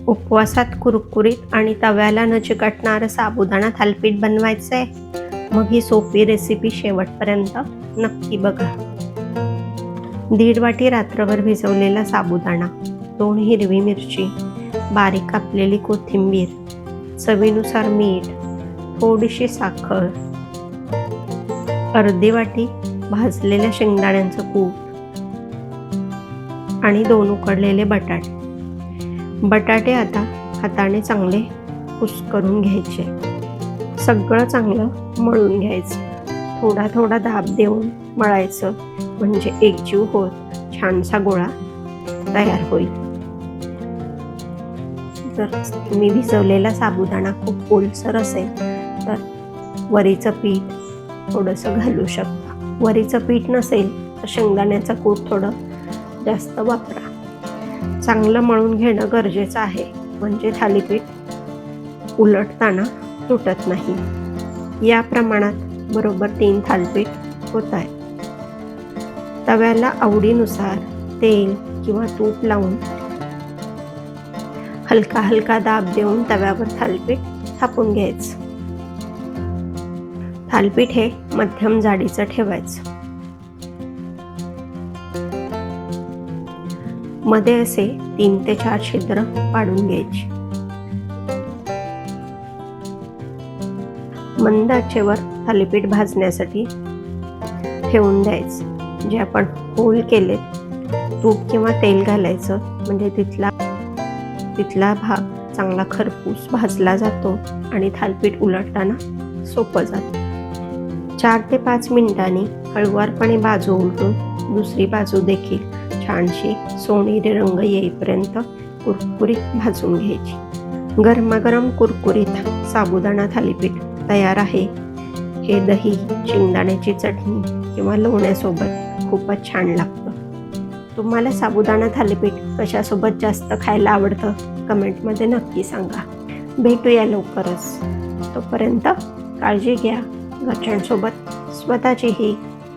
उपवासात कुरकुरीत आणि तव्याला न चिकटणारं साबुदाणा थालीपीठ बनवायचंय? मग ही सोपी रेसिपी शेवटपर्यंत नक्की बघा. 1.5 वाटी रात्रभर भिजवलेला साबुदाणा, 2 हिरवी मिरची, बारीक कापलेली कोथिंबीर, चवीनुसार मीठ, थोडीशी साखर, अर्धी वाटी भाजलेल्या शेंगदाण्यांचं कूट आणि 2 उकडलेले बटाटे. बटाटे आता हाताने चांगले कुस्करून घ्यायचे. सगळं चांगलं मळून घ्यायचं. थोडा थोडा दाब देऊन मळायचं, म्हणजे एकजीव होत छानसा गोळा तयार होईल. जर तुम्ही भिजवलेला साबुदाणा खूप ओलसर असेल तर वरीचं पीठ थोडंसं घालू शकता. वरीचं पीठ नसेल तर शेंगदाण्याचं कूट थोडं जास्त वापरा. चांगलं मळून घेणं गरजेचं आहे, म्हणजे थालीपीठ उलटताना तुटत नाही. या प्रमाणात बरोबर 3 थालीपीठ होत आहे. तव्याला आवडीनुसार तेल किंवा तूप लावून हलका हलका दाब देऊन तव्यावर थालीपीठ थापून घ्यायचं. थालीपीठ हे मध्यम जाडीचं ठेवायचं. मध्ये असे 3 ते 4 छिद्र पाडून घ्यायची. मंद आचेवर थालीपीठ भाजण्यासाठी ठेवून द्यायचं. जे आपण होल केले तूप किंवा तेल घालायचं, म्हणजे तिथला भाग चांगला खरपूस भाजला जातो आणि थालीपीठ उलटताना सोपं जातं. 4 ते 5 मिनिटांनी हळुवारपणे बाजू उलटून दुसरी बाजू देखील छानशी सोनेरी रंग येईपर्यंत कुरकुरीत भाजून घ्यायची. गरमागरम कुरकुरीत साबुदाणा थालीपीठ तयार आहे. हे दही, शेंगदाण्याची चटणी किंवा लोण्यासोबत खूपच छान लागतं. तुम्हाला साबुदाणा थालीपीठ कशासोबत जास्त खायला आवडतं कमेंटमध्ये नक्की सांगा. भेटूया लवकरच. तोपर्यंत काळजी घ्या. घरच्यांसोबत स्वतःचीही.